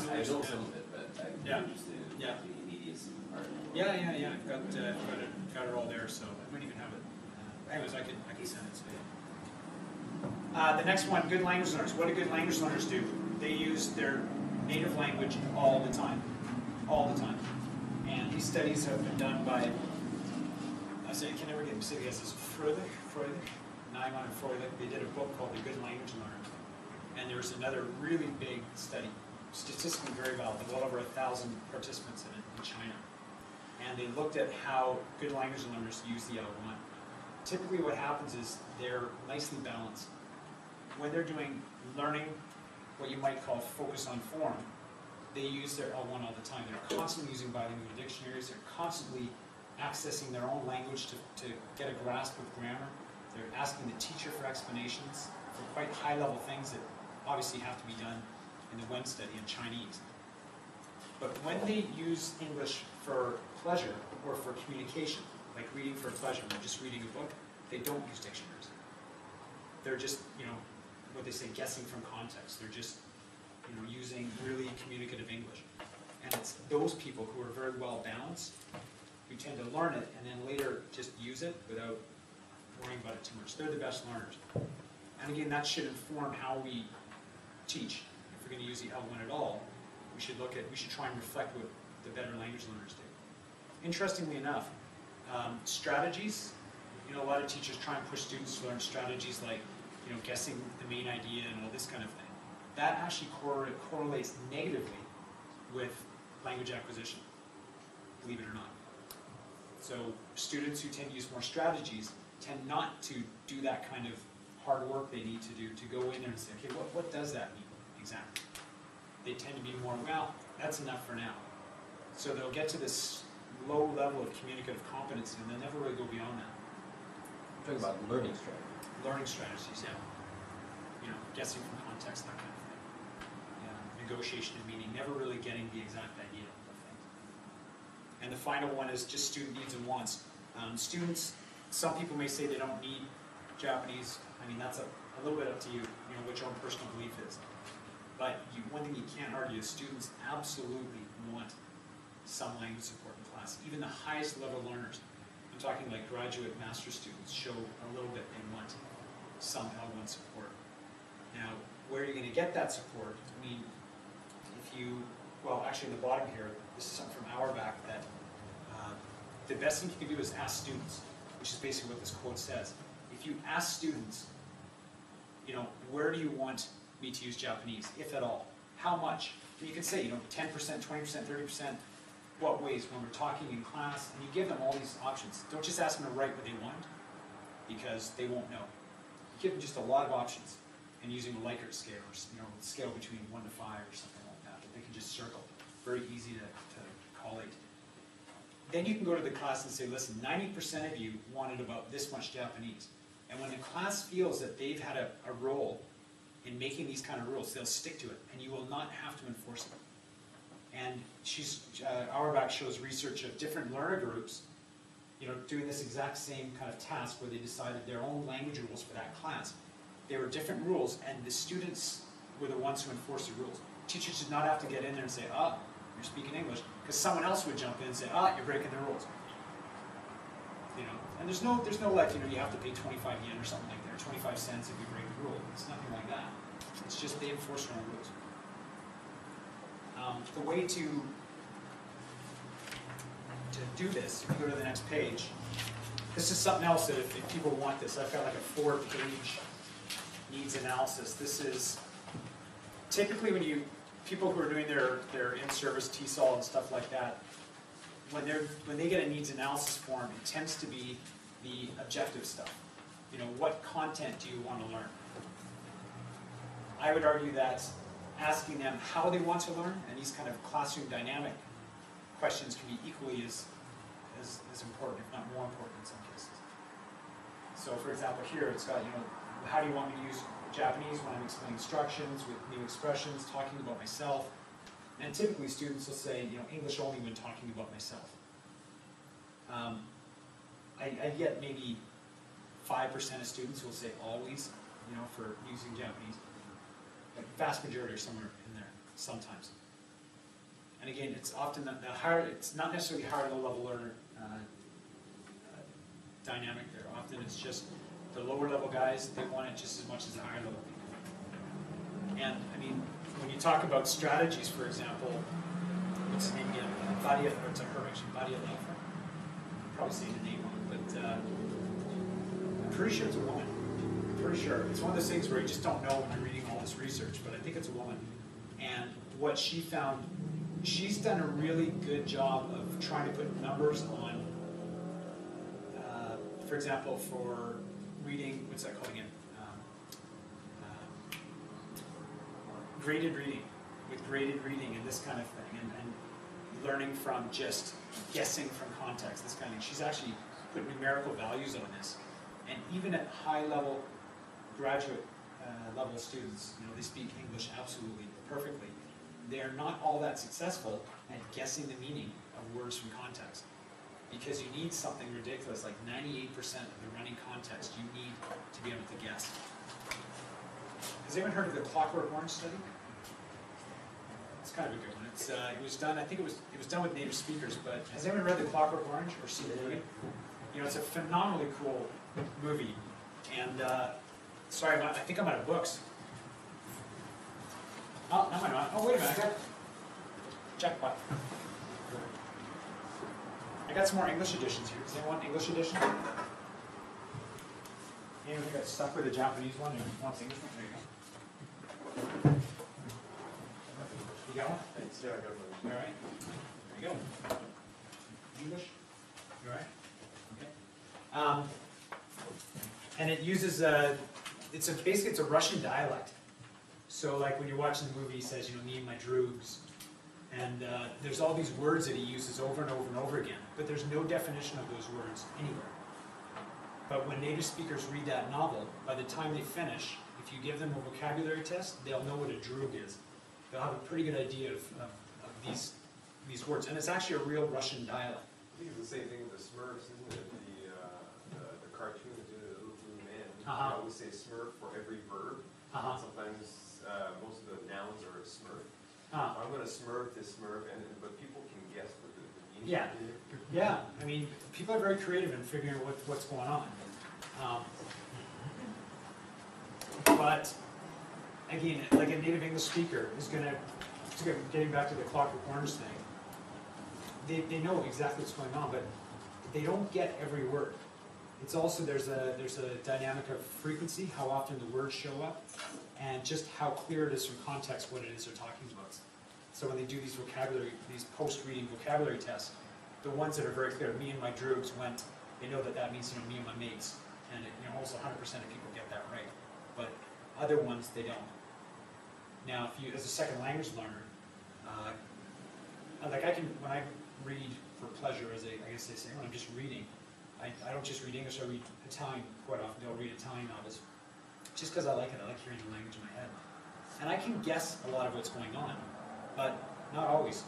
No, I know some of it, but I'm interested in Yeah. the immediacy part. Yeah. I've got it all there, so I might even have it. Anyways, I can send it to you. The next one, good language learners. What do good language learners do? They use their native language all the time. All the time. And these studies have been done by, I say I can never get specific, this is Freulich, Naiman and Freulich. They did a book called The Good Language Learner. And there was another really big study, statistically very valid, well over 1,000 participants in it in China. And they looked at how good language learners use the L1. Typically what happens is they're nicely balanced. When they're doing learning, what you might call focus on form, they use their L1 all the time. They're constantly using bilingual dictionaries. They're constantly accessing their own language to get a grasp of grammar. They're asking the teacher for explanations for quite high-level things that obviously have to be done in the Wen study in Chinese. But when they use English for pleasure or for communication, like reading for pleasure, they're just reading a book, they don't use dictionaries. They're just, what they say, guessing from context. They're just, using really communicative English. And it's those people who are very well balanced who tend to learn it and then later just use it without worrying about it too much. They're the best learners. And again, that should inform how we teach. If we're going to use the L1 at all, we should try and reflect what the better language learners do. Interestingly enough, strategies, a lot of teachers try and push students to learn strategies like, guessing the main idea and all this kind of thing. That actually correlates negatively with language acquisition, believe it or not. So students who tend to use more strategies tend not to do that kind of hard work they need to do to go in there and say, okay, what does that mean exactly? They tend to be more, well, that's enough for now. So they'll get to this low level of communicative competency and they'll never really go beyond that. You're talking about learning strategy. Learning strategies, yeah. Guessing from context, that kind of thing. Yeah. Negotiation and meaning, never really getting the exact idea of things. And the final one is just student needs and wants. Students, some people may say they don't need Japanese. I mean, that's a little bit up to you, what your own personal belief is. But one thing you can't argue is students absolutely want some language support in class. Even the highest level learners, I'm talking like graduate master's students, show a little bit they want some L1 support. Now, where are you going to get that support? I mean, actually in the bottom here, this is something from Auerbach that the best thing you can do is ask students, which is basically what this quote says. If you ask students, where do you want me to use Japanese, if at all? How much? And you can say, 10%, 20%, 30%, what ways when we're talking in class, and you give them all these options. Don't just ask them to write what they want, because they won't know. You give them just a lot of options, and using a Likert scale, or scale between 1 to 5 or something like that they can just circle. Very easy to collate. Then you can go to the class and say, listen, 90% of you wanted about this much Japanese. And when the class feels that they've had a role in making these kind of rules, they'll stick to it, and you will not have to enforce them. And Auerbach shows research of different learner groups, doing this exact same kind of task where they decided their own language rules for that class. There were different rules, and the students were the ones who enforced the rules. Teachers did not have to get in there and say, you're speaking English, because someone else would jump in and say, you're breaking the rules. And there's no like, you have to pay 25 yen or something like that, or 25 cents if you break the rule. It's nothing like that. It's just they enforce their own rules. The way to do this, if you go to the next page, this is something else that if people want this, I've got like a 4-page needs analysis. This is typically when people who are doing their in-service TESOL and stuff like that, when they get a needs analysis form, it tends to be the objective stuff. What content do you want to learn? I would argue that asking them how they want to learn, and these kind of classroom dynamic questions can be equally as important, if not more important in some cases. So for example here, it's got, how do you want me to use Japanese when I'm explaining instructions with new expressions, talking about myself. And typically students will say, English only when talking about myself. I get maybe 5% of students who will say always, for using Japanese. But vast majority are somewhere in there, sometimes. And again, it's often the higher, it's not necessarily higher low-level learner dynamic there. Often it's just the lower level guys, they want it just as much as the higher level people. And I mean, when you talk about strategies, for example, what's his name again? Vadia, or it's a her actually, Vadia Lafra. Probably saying the name wrong, but I'm pretty sure it's a woman. I'm pretty sure. It's one of those things where you just don't know when you're reading all this research, but I think it's a woman. And what she found, she's done a really good job of trying to put numbers on, for example, for reading, what's that called again? Graded reading, with graded reading and this kind of thing, and learning from just guessing from context, this kind of thing. She's actually put numerical values on this. And even at high level, graduate level students, you know, they speak English absolutely perfectly. They're not all that successful at guessing the meaning of words from context. Because you need something ridiculous, like 98% of the running context you need to be able to guess. Has anyone heard of the Clockwork Orange study? It's kind of a good one. It was done, I think it was done with native speakers, but has anyone read the Clockwork Orange or seen the movie? You know, it's a phenomenally cool movie. And sorry, I think I'm out of books. Oh, no, I'm not. Oh, wait a minute, I got jackpot. I got some more English editions here. Does anyone want English edition? Anyone got stuck with a Japanese one and wants English one? There you go. You got one? Yeah, I got one. All right. There you go. English? You all right? Okay. And it uses basically it's a Russian dialect. So like when you're watching the movie, he says, you know, me and my droogs. And there's all these words that he uses over and over and over again, but there's no definition of those words anywhere. But when native speakers read that novel, by the time they finish, if you give them a vocabulary test, they'll know what a droog is. They'll have a pretty good idea of these words. And it's actually a real Russian dialect. I think it's the same thing with the Smurfs, isn't it? The cartoon, the little blue man. Uh-huh. They always say Smurf for every verb. Uh-huh. Sometimes most of the nouns are a Smurf. Uh-huh. I'm going to Smurf this Smurf, but people can guess what the meaning Yeah. is. Yeah, I mean, people are very creative in figuring out what's going on. But again, like a native English speaker is getting back to the Clockwork Orange thing, they know exactly what's going on, but they don't get every word. It's also, there's a dynamic of frequency, how often the words show up, and just how clear it is from context what it is they're talking about. So when they do these post-reading vocabulary tests, the ones that are very clear, me and my droogs went, they know that means, you know, me and my mates. And almost 100% of people get that right. But other ones, they don't. Now, if you, as a second language learner, when I read for pleasure, as I guess they say, when I'm just reading, I don't just read English, I read Italian quite often. They'll read Italian novels. Just because I like it, I like hearing the language in my head. And I can guess a lot of what's going on, but not always.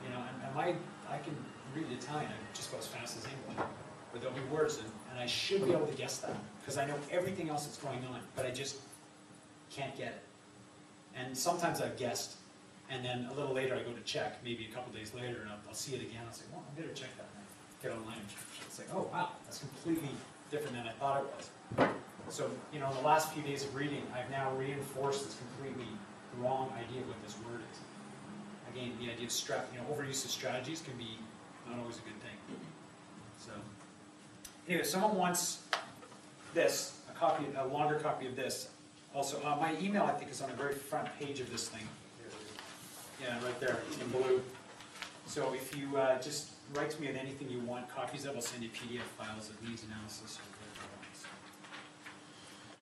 You know, and I can read Italian just about as fast as English. But there'll be words, and I should be able to guess that, because I know everything else that's going on, but I just can't get it. And sometimes I've guessed, and then a little later I go to check, maybe a couple days later, and I'll see it again. I'll say, well, I better check that. And I get online and it's like, oh wow, that's completely different than I thought it was. So, you know, in the last few days of reading, I've now reinforced this completely wrong idea of what this word is. Again, the idea of overuse of strategies can be not always a good thing. So, anyway, someone wants this, a longer copy of this. Also, my email, I think, is on the very front page of this thing. Yeah, right there, in blue. So if you just write to me on anything you want copies of, I'll send you PDF files of needs analysis.